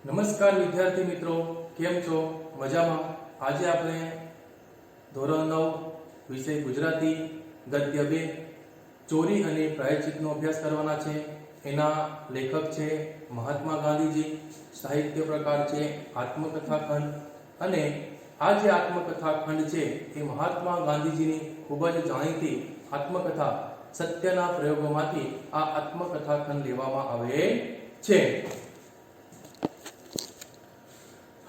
નમસ્કાર વિદ્યાર્થી મિત્રો, કેમ છો? મજામાં? આજે આપણે ધોરણ 9 વિષય ગુજરાતી ગદ્ય 2 ચોરી અને પ્રાયશ્ચિતનો અભ્યાસ કરવાના છે. એના લેખક છે મહાત્મા ગાંધીજી. સાહિત્ય પ્રકાર છે આત્મકથા ખંડ. અને આ જે આત્મકથા ખંડ છે એ મહાત્મા ગાંધીજીની ખૂબ જ જાણીતી આત્મકથા સત્યના પ્રયોગોમાંથી આ આત્મકથા ખંડ લેવામાં આવે છે.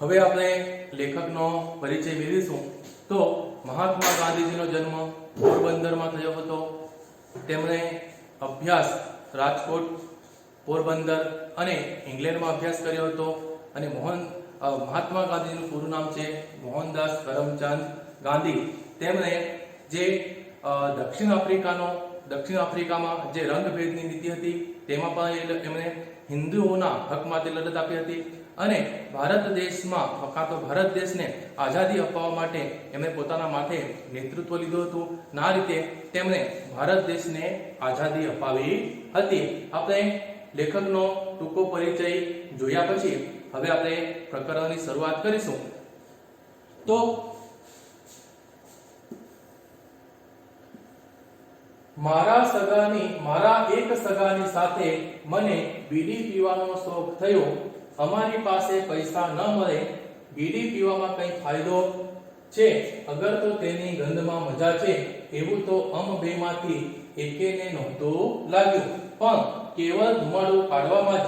હવે આપણે લેખકનો પરિચય મેળવીશું. તો મહાત્મા ગાંધીજીનો જન્મ પોરબંદરમાં થયો હતો. તેમણે અભ્યાસ રાજકોટ, પોરબંદર અને ઇંગ્લેન્ડમાં અભ્યાસ કર્યો હતો. અને મહાત્મા ગાંધીજીનું પૂરું નામ છે મોહનદાસ કરમચંદ ગાંધી. તેમણે જે દક્ષિણ આફ્રિકામાં જે રંગભેદની નીતિ હતી તેમાં પણ એમણે હિન્દુઓના હક માટે લડત આપી હતી. અને ભારત દેશને આઝાદી અપાવવા માટે એમણે પોતાના માથે નેતૃત્વ લીધું હતું. આ રીતે તેમણે ભારત દેશને આઝાદી અપાવી હતી. આપણે લેખકનો ટૂંકો પરિચય જોયા પછી હવે આપણે પ્રકરણની શરૂઆત કરીશું. તો મારા એક સગાની સાથે મને બીડી પીવાનો શોખ થયો. અમારી પાસે પૈસા ન મળે, બીડી પીવામાં કઈ ફાયદો છે અગર તો તેની ગંધમાં મજા છે એવું તો બેમાંથી એકેને નહોતું લાગ્યું, પણ કેવળ ધુમાડો કાઢવામાં જ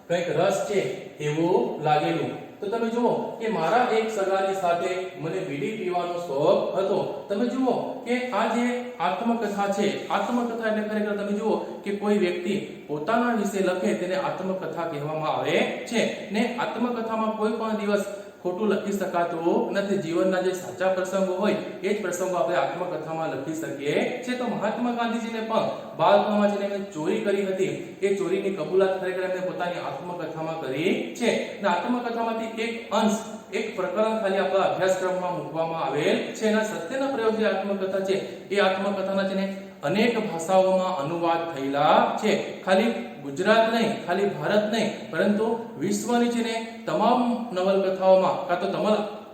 કંઈક રસ છે એવું લાગેલું. તો તમે જુઓ કે મારા એક સગાની સાથે મને બીડી પીવાનો શોખ હતો. તમે જુઓ કે આ જે આત્મકથા છે, આત્મકથા એટલે ખરેખર તમે જુઓ કે કોઈ વ્યક્તિ પોતાના વિશે લખે તેને આત્મકથા કહેવામાં આવે છે. ને આત્મકથામાં કોઈ પણ દિવસ ખોટું લખી શકાતું નથી. જીવનના જે સાચા પ્રસંગો હોય એ જ પ્રસંગો આપણે આત્મકથામાં લખી શકીએ છીએ. તો મહાત્મા ગાંધીજીને પણ બાળપણમાં જેને ચોરી કરી હતી એ ચોરીની કબૂલાત ખરેખર એમણે પોતાની આત્મકથામાં કરી છે. અને આત્મકથામાંથી એક પ્રકરણ ખાલી આપણા અભ્યાસક્રમમાં મૂકવામાં આવેલ છે. એના સત્યના પ્રયોગ જે આત્મકથા છે એ આત્મકથાના છે ને અનેક ભાષાઓમાં અનુવાદ થયેલા છે. ખાલી ગુજરાત નહીં, ખાલી ભારત નહીં, પરંતુ વિશ્વની છે ને તમામ નવલકથાઓમાં કાં તો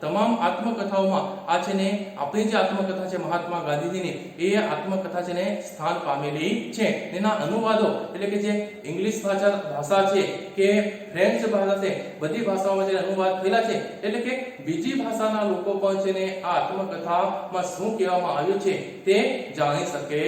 તમામ આત્મકથાઓમાં આ છે ને આપણી જે આત્મકથા છે મહાત્મા ગાંધીજીની એ આત્મકથા છે ને સ્થાન પામેલી છે. એના અનુવાદો એટલે કે જે ઇંગ્લિશ ભાષા છે કે ફ્રેન્ચ ભાષા છે, બધી ભાષાઓમાં જે અનુવાદ થયેલા છે એટલે કે બીજી ભાષાના લોકો પણ છે ને આ આત્મકથામાં શું કહેવામાં આવ્યું છે તે જાણી શકે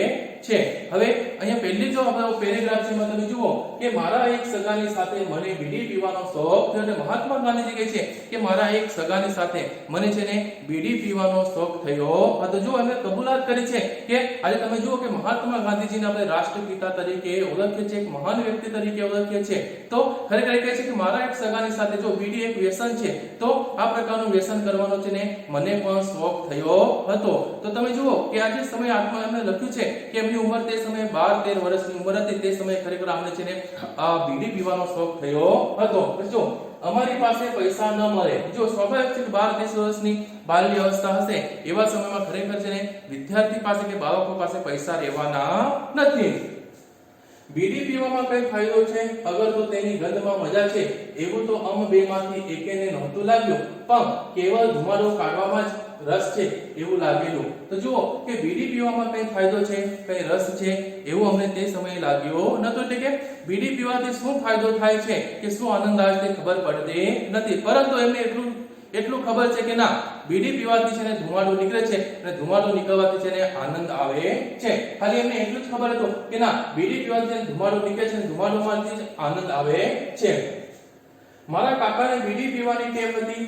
છે. હવે અહીંયા પહેલી જો આપણો પેરેગ્રાફ છે એમાં તમે જુઓ કે મારા એક સગાની સાથે મને બીડી પીવાનો શોખ થયો. એટલે મહાત્મા ગાંધીજી કહે છે કે મારા એક સગાની સાથે મને છે ને બીડી પીવાનો શોખ થયો. તો જો એમણે કબૂલાત કરી છે કે આજે તમે જુઓ કે મહાત્મા ગાંધીજીને આપણે રાષ્ટ્રપિતા તરીકે ઓળખીએ છીએ, એક મહાન વ્યક્તિ તરીકે ઓળખીએ છીએ. તો ખરેખર કહે છે કે મારા એક સગાની સાથે જો બીડી એક વ્યસન છે તો આ પ્રકારનું વ્યસન કરવાનો છે ને મને પણ શોખ થયો હતો. તો તમે જુઓ કે આજે સમય આત્મા એમણે લખ્યું છે કે એમની ઉંમર તે સમયે 12-13 વર્ષની ઉંમર હતી. તે સમયે ખરેખર આમને છે ને આ બીડી પીવાનો શોખ થયો હતો. જો અમારી પાસે પૈસા ન મળે, જો સ્વાભાવિક છે કે 12-13 વર્ષની બાલ્ય અવસ્થા હશે એવા સમયમાં ખરેખર છે ને વિદ્યાર્થી પાસે કે બાળકો પાસે પૈસા રહેવાના નથી. બીડી પીવામાં કઈ ફાયદો છે અગર તો તેની ગંધમાં મજા છે એવું તો બેમાંથી એકેને નહોતું લાગ્યું, પણ કેવળ ધુમાડો કાઢવામાં જ રસ છે એવું લાગેલું. તો જુઓ કે બીડી પીવામાં કઈ ફાયદો છે, કઈ રસ છે એવું અમને તે સમયે લાગ્યો નતો. એટલે કે બીડી પીવાથી શું ફાયદો થાય છે કે શું આનંદ આવે તે ખબર પડતી નથી, પરંતુ એમને એટલું ખબર છે કે ના, બીડી પીવાથી છે ને ધુમાડો નીકળે છે અને ધુમાડો નીકળવાથી છે ને આનંદ આવે છે. ખાલી એમને એટલું જ ખબર હતું કે ના, બીડી પીવાથી ધુમાડો નીકળે છે અને ધુમાડોમાંથી જ આનંદ આવે છે. મારા કાકાને બીડી પીવાની ટેવ હતી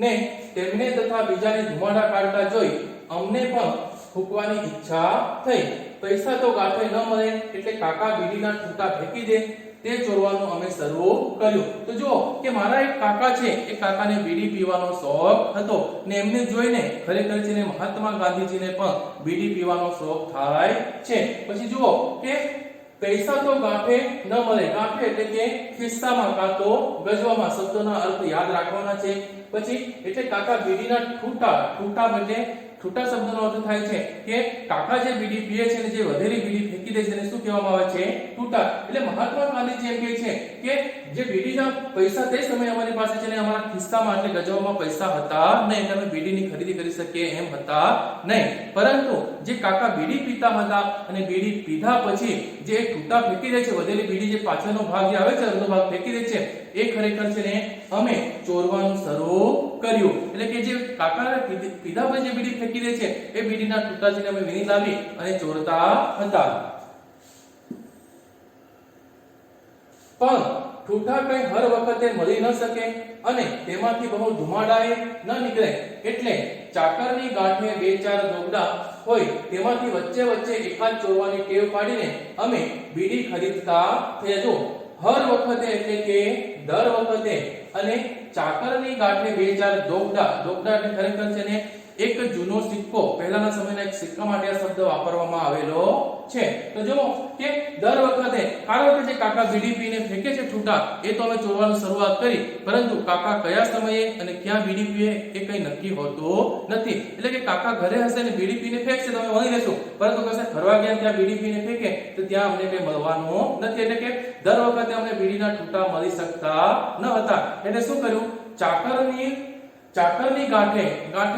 ને તેમને તથા બીજાને ધુમાડા કાઢતા જોઈ અમને પણ ફૂંકવાની ઈચ્છા થઈ. પૈસા તો ગાંઠે ન મળે એટલે કાકા બીડીના ઠૂંઠા ફેંકી દે તે ચોરવાનું અમે શરૂ કર્યું. તો જો કે મારા એક કાકા છે, એ કાકાને બીડી પીવાનો શોખ હતો ને એમને જોઈને ખરેખર છે ને મહાત્મા ગાંધીજીને પણ બીડી પીવાનો શોખ થાય છે. પછી જુઓ કે પૈસા તો ગાંઠે ન મળે, ગાંઠે એટલે કે ખિસ્સામાં કાં તો ગજવામાં, શબ્દોના અર્થ યાદ રાખવાના છે. પછી એટલે કાકા બીડીના ઠૂંઠા એટલે ઠૂંઠા શબ્દનો અર્થ થાય છે કે કાકા જે બીડી પીએ છે ને જે વધેલી બીડી ફેંકી દે છે એને શું કહેવામાં આવે છે? ટૂટા. એટલે મહાત્મા ગાંધીજી એમ કહે છે કે જે બીડીના પૈસા તે સમયે અમારી પાસે છે ને અમારા ખિસ્સામાં એટલે ગજવામાં પૈસા હતા નહીં, એટલે અમે બીડીની ખરીદી કરી શકીએ એમ હતા નહીં. પરંતુ જે કાકા બીડી પીતા હતા અને બીડી પીધા પછી જે ટૂટા ફેંકી દે છે, વધેલી બીડી જે પાછળનો ભાગ જે આવે છે અડધો ભાગ ફેંકી દે છે, એ ખરેખર છે ને અમે ચોરવાનું શરૂ કર્યું. એટલે કે જે કાકા પીધા પછી જે બીડી ફેંકી દે છે એ બીડીના ટૂટા છે ને અમે વીણી લાવી અને ચોરતા હતા. પણ ઠૂઠા કઈ હર વખતે મળી ન શકે અને તેમાંથી બહુ ધુમાડાએ ન નીકળે, એટલે ચાકરની ગાંઠે બે ચાર દોગડા હોય તેમાંથી વચ્ચે વચ્ચે એકાદ ચોરવાની ટેવ પાડીને અમે બીડી ખરીદતા થયા. જો હર વખતે એટલે કે દર વખતે અને ચાકરની ગાંઠે બે ચાર દોગડા એટલે ખરેખર છે ને એક જૂનો સિક્કો, પહેલાના સમયના એક સિક્કા માટે આ શબ્દ વાપરવામાં આવેલો છે. તો જો કે દર વખતે કારણ કે જે કાકા બીડી પીને ફેંકે છે ઠૂઠા એ તો અમે ચોરવાનું શરૂઆત કરી, પરંતુ કાકા કયા સમયે અને ક્યાં બીડી પીએ એ કઈ નક્કી હોતું નથી. એટલે કે કાકા ઘરે હશે ને બીડી પીને ફેંકશે તો અમે વળી લેશું, પરંતુ કશે ફરવા ગયા ત્યાં બીડી પીને ફેંકે તો ત્યાં અમને કઈ મળવાનું નથી. એટલે કે દર વખતે અમને બીડીના ઠૂઠા મળી શકતા ન હતા. એટલે શું કર્યું? ચાકરની ગાંઠે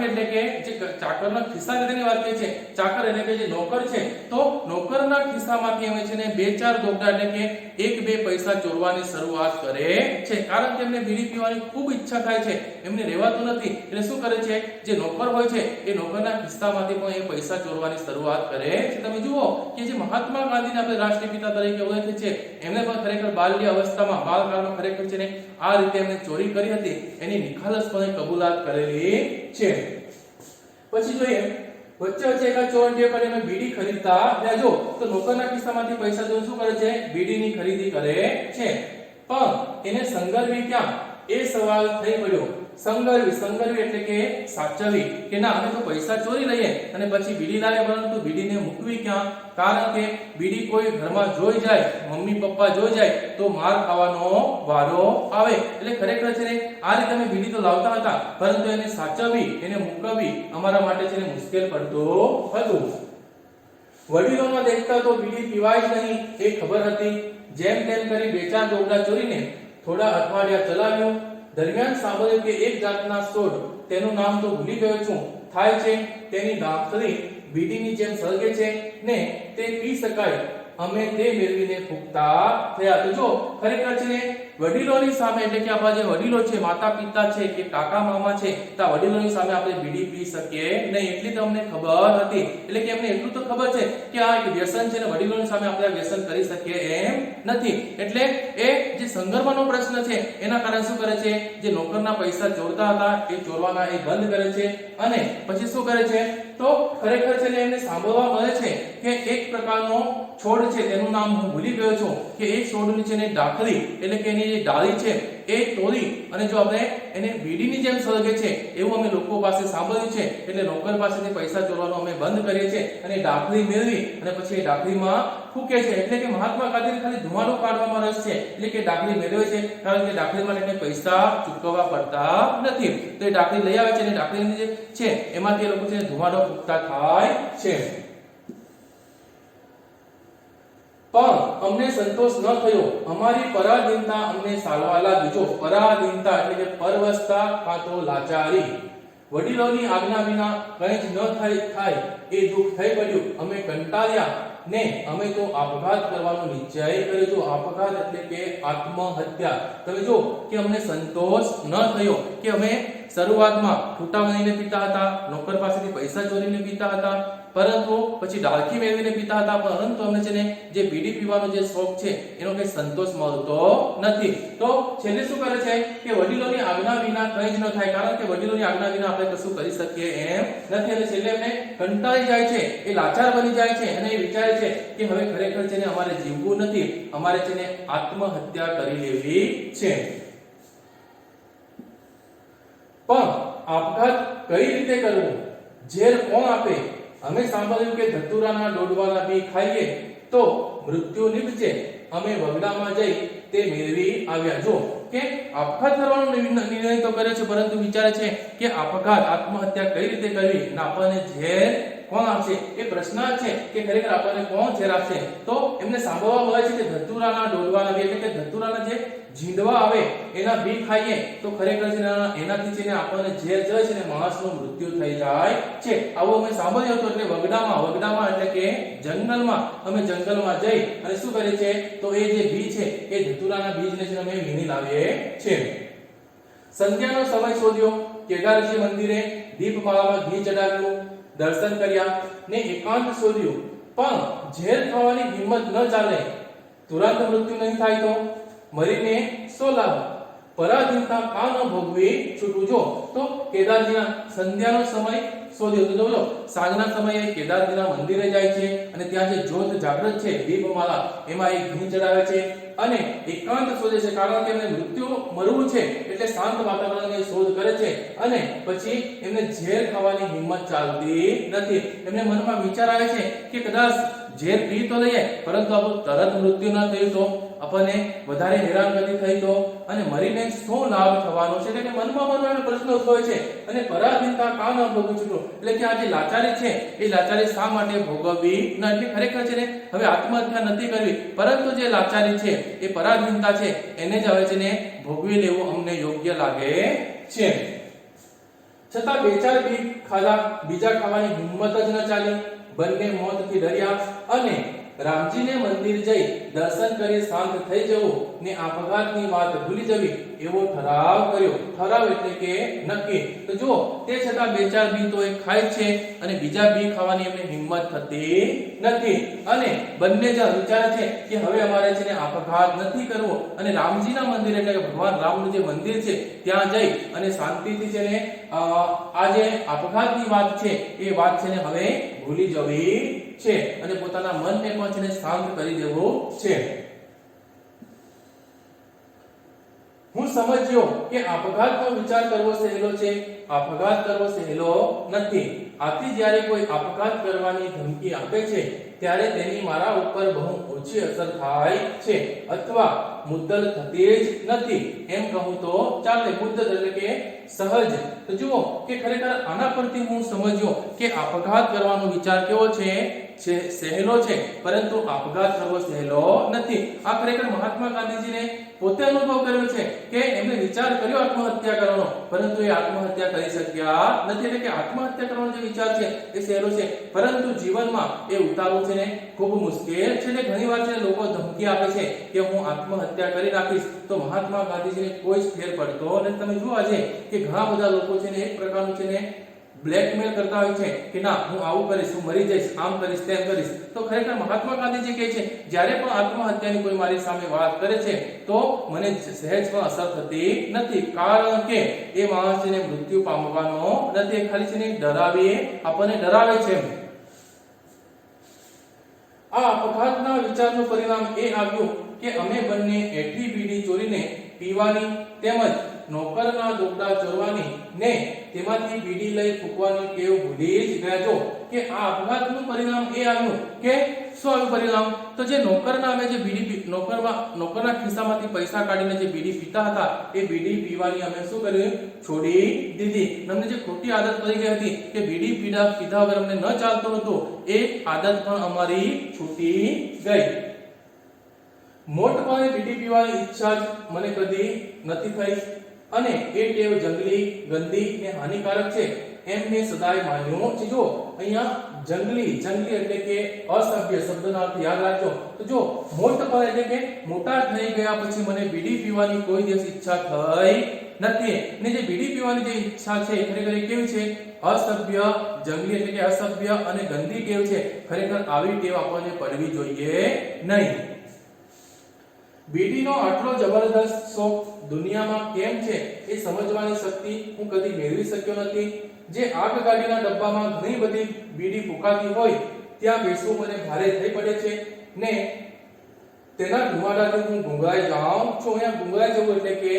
એટલે કે જે ચાકરના ખિસ્સા ની વાત કરી છે, ચાકર એટલે કે જે નોકર છે, તો નોકરના ખિસ્સામાંથી અમે છે ને બે ચાર દોગડા એટલે કે એક બે પૈસા ચોરવાની શરૂઆત કરે છે. કારણ કે એમને બીડી પીવાની ખૂબ ઈચ્છા થાય છે, એમને રહેવાતું નથી. એટલે શું કરે છે? જે નોકર હોય છે એ નોકરના ખિસ્સામાંથી પણ એ પૈસા ચોરવાની શરૂઆત કરે છે. તમે જુઓ કે જે મહાત્મા ગાંધીને આપણે રાષ્ટ્રપિતા તરીકે ઓળખે છે, એમને પણ ખરેખર બાલ્ય અવસ્થામાં બાળકાળમાં ખરેખર છે ને આ રીતે એમને ચોરી કરી હતી એની નિખાલસપણે કબૂલાત કરેલી છે. પછી જોઈએ વચ્ચે વચ્ચે એકા ચોર જે કરે અમે બીડી ખરીદતા ત્યાં જો તો નોકરના ખિસ્સામાંથી પૈસા તો શું કરે છે? બીડીની ખરીદી કરે છે. પણ એને સંગરવી ક્યાં એ સવાલ થઈ પડ્યો. સંગરવી એટલે કે સાચવી કે ના અમે તો પૈસા ચોરી લઈએ અને પછી બીડી લાવે, પરંતુ બીડીને મૂકવી ક્યાં? કારણ કે બીડી કોઈ ઘરમાં જોઈ જાય, મમ્મી પપ્પા જોઈ જાય તો માર ખાવાનો વારો આવે. એટલે ખરેખર છે ને આ રીતે અમે બીડી તો લાવતા હતા, પરંતુ એને સાચવવી એને મૂકવી અમારા માટે છે ને મુશ્કેલ પડતું હતું. વડીલોમાં દેખતા તો બીડી પીવાય જ નહીં એ ખબર હતી. જેમ તેમ કરી બે ચાર દોગડા ચોરીને થોડા અઠવાડિયા ચલાવ્યું. દરમિયાન સાંભળ્યું કે એક જાતના સોડ, તેનું નામ તો ભૂલી ગયો છું, થાય છે તેની ડાંખરી બીડીની જેમ સળગે છે ને તે પી શકાય. અમે તે મેળવીને ફૂંકતા થયા. તો જો ખરેખર છે ને વડીલોની સામે એટલે કે આપણા જે વડીલો છે, માતા પિતા છે કે કાકા મામા છે, તો વડીલોની સામે આપણે બીડી પી શકીએ નહીં એટલી તો અમને ખબર હતી. એટલે કે અમને એટલું તો ખબર છે કે આ એક વ્યસન છે ને વડીલોની સામે આપણે વ્યસન કરી શકીએ એમ નથી. એટલે એ જે સંગર્ભનો પ્રશ્ન છે એના કારણે શું કરે છે? જે નોકરના પૈસા ચોરતા હતા એ ચોરવાના એ બંધ કરે છે અને પછી શું કરે છે? તો ખરેખર છે ને એમને સાંભળવા મળે છે કે એક પ્રકારનો છોડ છે તેનું નામ હું ભૂલી ગયો છું કે એ છોડની છે ને ડાકરી એટલે કે એની જે ડાળી છે એ તોડી અને જો આપણે એને બીડીની જેમ સળગે છે એવું અમે લોકો પાસે સાંભળ્યું છે. એટલે નોકર પાસેથી પૈસા ચોરવાનું અમે બંધ કરીએ છીએ અને ડાકરી મેળવી અને પછી એ ડાકરીમાં ફૂંકે છે. એટલે કે મહાત્મા ગાંધીને ખાલી ધુમાડો કાઢવામાં રસ છે, એટલે કે ડાકરી મેળવે છે કારણ કે ડાકરી માટે એને પૈસા ચૂકવવા પડતા નથી. તો એ ડાકરી લઈ આવે છે અને ડાકરીની જે છે એમાંથી એ લોકો છે ધુમાડો ફૂંકતા થાય છે. પણ અમને સંતોષ ન થયો. અમારી પરાધીનતા અમને સાલવા લાગી. જો પરાધીનતા એટલે કે પરવશતા કાં તો લાચારી. વડીલોની આજ્ઞા વિના કંઈ જ ન થાય એ દુઃખ થઈ પડ્યું. અમે કંટાળ્યા ને અમે તો આપઘાત કરવાનો નિશ્ચય કર્યો. જો આપઘાત એટલે કે આત્મહત્યા. તમે જો કે અમને સંતોષ ન થયો કે અમે શરૂઆતમાં ઠૂઠા બનીને પીતા હતા, નોકર પાસેથી પૈસા ચોરીને પીતા હતા, પરંતુ પછી ડાળખી મેળવીને પીતા હતા, પરંતુ અમને છે ને જે બીડી પીવાનો જે શોખ છે એનો કઈ સંતોષ મળતો નથી. તો છેલ્લે શું કરે છે કે વડીલોની આજ્ઞા વિના કંઈ જ ન થાય, કારણ કે વડીલોની આજ્ઞા વિના આપણે કશું કરી શકીએ એમ નથી. અને છેલ્લે એમને કંટાળી જાય છે, એ લાચાર બની જાય છે અને એ વિચારે છે કે હવે ખરેખર છે ને અમારે જીવવું નથી, અમારે છે ને આત્મહત્યા કરી લેવી છે. પણ આપઘાત કઈ રીતે કરવું? ઝેર કોણ આપે? અમે સાંભળ્યું કે ધતુરાના ડોડવાના બી ખાઈએ તો મૃત્યુ નિપજે. અમે વગડામાં જઈ તે મેળવી આવ્યા. જો કે આપઘાત કરવાનો નિર્ણય તો કર્યો છે, પરંતુ વિચારે છે કે આપઘાત આત્મહત્યા કઈ રીતે કરવી અને આપણને ઝેર કોણ આપશે એ પ્રશ્ન છે કે ખરેખર આપણને કોણ ઝેર આપશે. તો એમને સાંભળવા મળે છે કે ધતુરાના ડોલવાના બી, એટલે કે ધતુરાના જે જીંડવા આવે એના બી ખાઈએ તો ખરેખર છે એનાથી છે ને આપણને ઝેર જાય છે ને માણસનું મૃત્યુ થઈ જાય છે. આવું અમે સાંભળ્યું હતું. એટલે વગડામાં એટલે કે જંગલમાં જઈ અને શું કરે છે તો એ જે બી છે એ ધતુરાના બીજને છે અમે વીણી લાવીએ છે. સંધ્યાનો સમય શોધ્યો, કેદારજી મંદિરે દીપમાળામાં ઘી ચડાવ્યું, દર્શન કર્યા ને એકાંત શોધ્યું, પણ ઝેર ખાવાની હિંમત ન ચાલે. તુરંત મૃત્યુ નહીં થાય તો મરીને સો લાભ, પરાધીનતા કા ન ભોગવી છૂટું. જો તો કેદારજીના સંધ્યાનો સમય શોધ્યો તો જો સાંજના સમયે કેદારજીના મંદિરે જાય છે અને ત્યાં જે જ્યોત જાગૃત છે દીપમાળા એમાં એક ઘી ચડાવે છે અને એકાંત શોધે છે, કારણ કે એમને મરવું છે એટલે શાંત વાતાવરણની શોધ કરે છે. અને પછી એમને ઝેર ખાવાની હિંમત ચાલતી નથી. એમને મનમાં વિચાર આવે છે કે કદાચ ઝેર પી તો લઈએ, પરંતુ આપણું તરત મૃત્યુ ન થયું તો, આપણને વધારે હેરાનગતિ થઈ તો, અને મરીને શું લાભ થવાનો છે. એટલે કે મનમાં પ્રશ્ન ઉદ્ભવે છે. અને પરાધીનતા કા ન ભોગવી છૂટું, એટલે કે આ જે લાચારી છે એ લાચારી શા માટે ભોગવવી ન, એટલે ખરેખર છે ને હવે આત્મહત્યા નથી કરવી, પરંતુ જે લાચારી છે એ પરાધીનતા છે એને જ હવે છે ને ભોગવી લેવું અમને યોગ્ય લાગે છે. છતાં બે ચાર બીજા ખાવાની હિંમત જ ન ચાલી. બંને મોતથી ડર્યા અને રામજીને મંદિર જઈ દર્શન કરી શાંત થઈ જવું ને આપઘાતની વાત ભૂલી જવી એવો ઠરાવ કર્યો. ઠરાવ એટલે કે નક્કી. તો જો તે છતાં બે ચાર બી તો એ ખાય છે અને બીજા બી ખાવાની એમને હિંમત થતી નથી. અને બંને જ વિચારે છે કે હવે અમારે છે ને આપઘાત નથી કરવો અને રામજીના મંદિર એટલે કે ભગવાન રામનું જે મંદિર છે ત્યાં જઈ અને શાંતિથી છે ને આ જે આપઘાતની વાત છે એ વાત છે ને હવે ભૂલી જવી છે અને પોતાના મનને પણ છે ને શાંત કરી દેવું છે. હું સમજ્યો કે આપઘાતનો વિચાર કરવો સહેલો છે, આપઘાત કરવો સહેલો નથી. આથી જ્યારે કોઈ આપઘાત કરવાની ધમકી આપે છે ત્યારે તેની મારા ઉપર બહુ ઓછી અસર થાય છે અથવા મુદ્દલ થતી જ નથી એમ કહું તો ચાલે. મુદ્દલ એટલે કે સહજ. તો જુઓ કે ખરેખર આના પરથી હું સમજ્યો કે આપઘાત કરવાનો વિચાર કેવો છે, સહેલો છે, પરંતુ આપઘાત કરવો સહેલો નથી. આ ખરેખર મહાત્મા ગાંધીજીને પોતે અનુભવ કર્યો છે કે એમને વિચાર કર્યો આત્મહત્યા કરવાનો, પરંતુ એ આત્મહત્યા કરી શક્યા નથી. એટલે કે આત્મહત્યા કરવાનો જે વિચાર છે એ સહેલો છે, પરંતુ જીવનમાં એ ઉતારવું છે ને ખૂબ મુશ્કેલ છે. ને ઘણીવાર છે લોકો ધમકી આપે છે કે હું આત્મહત્યા કરી નાખીશ, તો મહાત્મા ગાંધીજીને કોઈ જ ફેર પડતો નથી. તમે જુઓ આજે કે ઘણા બધા લોકો છે ને એક પ્રકારનું છે ને બ્લેકમેલ કરતા હોય છે કે ના હું આવું કરીશ, હું મરી જઈશ, આમ કરીશ, તેમ કરીશ. તો ખરેખર મહાત્મા ગાંધીજી કહે છે જ્યારે પણ આત્મહત્યાની કોઈ મારી સામે વાત કરે છે તો મને સહેજ પણ અસર થતી નથી, કારણ કે એ માણસને મૃત્યુ પામવાનો નથી, ખાલી છે ને આપણને ડરાવે છે. આ આપઘાતના વિચારનું પરિણામ એ આવ્યું કે અમે બંને એઠી બીડી ચોરીને પીવાની તેમજ નોકરના દોકડા ચોરવાની ને તેમાંથી બીડી લઈ ફૂંકવાની ટેવ ભૂલી જ ગયા. જો કે આ આપઘાતનું પરિણામ એ આવ્યું કે શું આવ્યું પરિણામ, તો જે નોકરના અમે જે બીડી નોકરના ખિસ્સામાંથી પૈસા કાઢીને જે બીડી પીતા હતા એ બીડી પીવાની અમે શું કર્યું, છોડી દીધી. અમને જે ખોટી આદત પડી ગઈ હતી કે બીડી પીધા વગર અમને ન ચાલતું હતું, એ આદત પણ અમારી છૂટી ગઈ. મોટપણે બીડી પીવાની ઈચ્છા જ મને કદી નથી થઈ અને એ ટેવ જંગલી, ગંદી ને હાનિકારક છે એમ મેં સદાય માન્યું છે. જો અહીંયા જંગલી એટલે કે અસભ્ય શબ્દનો અર્થ યાદ રાખજો. તો જો મોટપણ એટલે કે મોટા થઈ ગયા પછી મને બીડી પીવાની કોઈ દિવસ ઈચ્છા થઈ નથી. ને જે બીડી પીવાની જે ઈચ્છા છે ખરેખર કેવી છે, અસભ્ય, જંગલી એટલે કે અસભ્ય અને ગંદી ટેવ છે. ખરેખર આવી ટેવ આપણને પડવી જોઈએ નહીં. બીડીનો આટલો જબરદસ્ત શોખ દુનિયામાં કેમ છે એ સમજવાની શક્તિ હું કદી મેળવી શક્યો નથી. જે આગગાડીના ડબ્બામાં ઘણી બધી બીડી ફૂંકાતી હોય ત્યાં બેસવું મને ભારે થઈ પડે છે ને તેના ધુમાડાથી હું ગુંગળાઈ જાઉં છું. અહીંયા ગુંગળાઈ જવું એટલે કે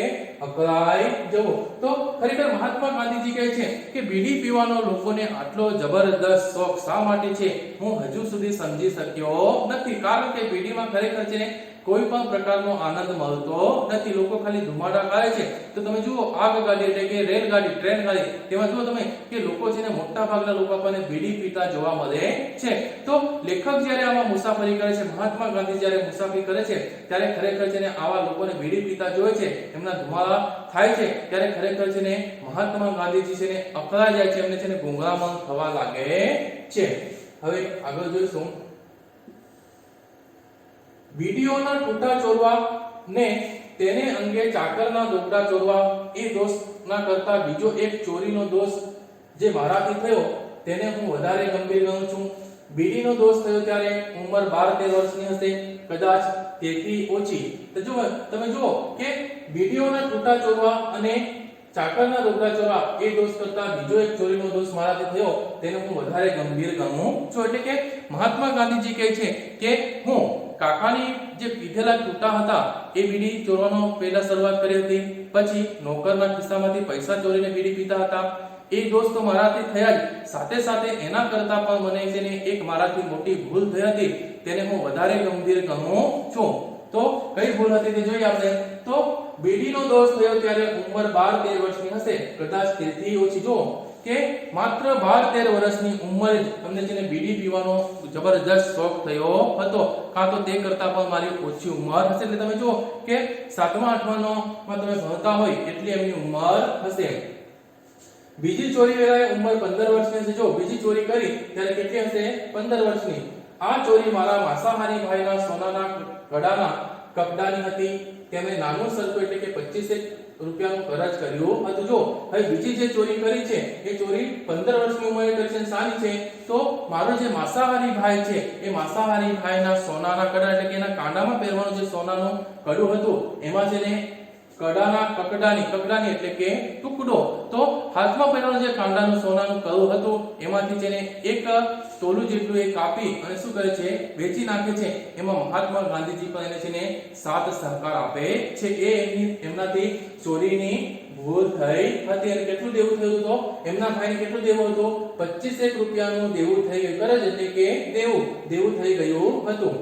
અકળાઈ જવું. તો ખરેખર મહાત્મા ગાંધીજી કહે છે કે બીડી પીવાનો લોકોને આટલો જબરદસ્ત શોખ શા માટે છે હું હજુ સુધી સમજી શક્યો નથી, કારણ કે બીડીમાં ખરેખર છે કોઈ પણ પ્રકારનો આનંદ મળતો નથી. લોકો ખાલી ધુમાડા કાઢે છે. તો તમે જુઓ આગગાડી એટલે કે રેલગાડી, ટ્રેન ગાડી, તેમાં જુઓ તમે કે લોકો છે ને મોટા ભાગના લોકો આપણને બીડી પીતા જોવા મળે છે. તો લેખક જ્યારે આમાં મુસાફરી કરે છે, મહાત્મા ગાંધી જ્યારે મુસાફરી કરે છે, ત્યારે ખરેખર છે ને આવા લોકોને બીડી પીતા જોવે છે, એમના ધુમાડા થાય છે, ત્યારે ખરેખર છે ને મહાત્મા ગાંધીજી છે ને અકળાઈ જાય છે, એમને છે ને ગુંગળામણ થવા લાગે છે. હવે આગળ જોઈશું. બીડીઓના ટૂટા ચોરવા ને તેને અંગે ચાકરના દોરડા ચોરવા એ દોષના કરતા બીજો એક ચોરીનો દોષ જે મારાથી થયો તેને હું વધારે ગંભીર ગણું છું. બીડીનો દોષ થયો ત્યારે ઉંમર 12-13 વર્ષની હશે, કદાચ તેથી ઓછી. તો જો તમે જુઓ કે બીડીઓના ટૂટા ચોરવા અને ચાકરના દોરડા ચોરવા એ દોષ કરતા બીજો એક ચોરીનો દોષ મારાથી થયો તેને હું વધારે ગંભીર ગણું છું. એટલે કે મહાત્મા ગાંધીજી કહે છે કે હું કાકાની જે પીધેલા ટૂટા હતા એ બીડી ચોરવાનો પહેલા શરૂઆત કરી હતી, પછી નોકરના ખિસ્સામાંથી પૈસા ચોરીને બીડી પીતા હતા. એ દોષ તો મારાથી થયા જ, સાથે સાથે એના કરતા પણ મને છે ને એક મારાથી મોટી ભૂલ થઈ હતી, તેને હું વધારે ગંભીર ગણું છું. તો કઈ ભૂલ હતી તે જોઈએ આપણે. તો બીડીનો દોષ થયો ત્યારે ઉંમર 12-13 વર્ષની હશે, કદાચ તેથી ઓછી. જો કે માત્ર 12-13 વર્ષની ઉંમરે તમને છે ને બીડી પીવાનો જબરજસ્ત શોખ થયો હતો, કાં તો તે કરતા પણ મારી ઓછી ઉંમર હશે. એટલે તમે જુઓ કે 7મા-8મા માં તમે ભણતા હોય એટલી એમની ઉંમર હશે. બીજી ચોરી વેળાએ ઉંમર 15 વર્ષની હશે. જો બીજી ચોરી કરી ત્યારે કેટલી હશે? 15 વર્ષની. આ ચોરી મારા માંસાહારી ભાઈના સોનાના કડાના કપડાની હતી. તેમણે નાનું સરખું એટલે કે 25 રૂપિયાનું ખર્ચ કર્યું હતું. જો હવે બીજી જે ચોરી કરી છે એ ચોરી 15 વર્ષની ઉંમરે કરી છે. સાની છે? તો મારો જે માંસાહારી ભાઈ છે એ માંસાહારી ભાઈના સોનાના કડા એટલે કે એના કાંડામાં પહેરવાનું જે સોનાનું કડું હતું એમાં છે ને કકડાની એટલે કે ટુકડો, તો હાથમાં પહેરવાનું જે કાંડાનું સોનાનું કડું હતું એમાંથી છે ને એક તોલું જેટલું એ કાપી અને શું કરે છે? વેચી નાખે છે. એમાં મહાત્મા ગાંધીજી પણ એને છે ને સાથ સહકાર આપે છે. એ એમનાથી ચોરીની ભૂલ થઈ હતી. અને કેટલું દેવું થયું હતું? એમના ભાઈને કેટલું દેવું હતું? 25 રૂપિયાનું દેવું થઈ ગયું. કરજ એટલે કે દેવું થઈ ગયું હતું.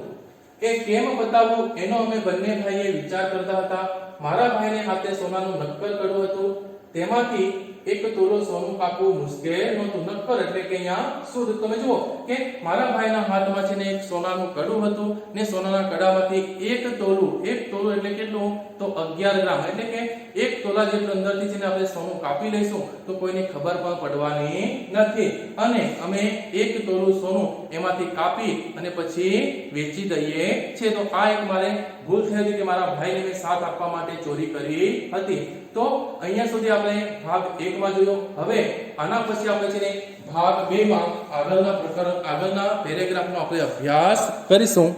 એ કેમ બતાવવું એનો અમે બંને ભાઈએ વિચાર કરતા હતા. મારા ભાઈને હાથે સોનાનું નક્કર કડું હતું, તેમાંથી એક તોલો સોનું કાપવું મુશ્કેલ નહોતું. નક્કર એટલે કે અહીંયા શુદ્ધ. તમે જુઓ કે મારા ભાઈના હાથમાં છે ને એક સોનાનું કડું હતું ને સોનાના કડામાંથી એક તોલું એટલે કેટલું? તો 11 ગ્રામ એટલે કે 1 તોલા જેટલું અંદરથી છે ને આપણે સોનું કાપી લઈશું તો કોઈને ખબર પણ પડવાની નથી. અને અમે 1 તોલું સોનું એમાંથી કાપી અને પછી વેચી દઈએ છે. તો આ એક મારે ભૂલ થઈ હતી કે મારા ભાઈને મેં સાથ આપવા માટે ચોરી કરી હતી. તો અહીંયા સુધી આપણે ભાગ 1 માં જોયો. હવે આના પછી આપણે છે ને ભાગ 2 માં આગળના પેરેગ્રાફનો આપણે અભ્યાસ કરીશું.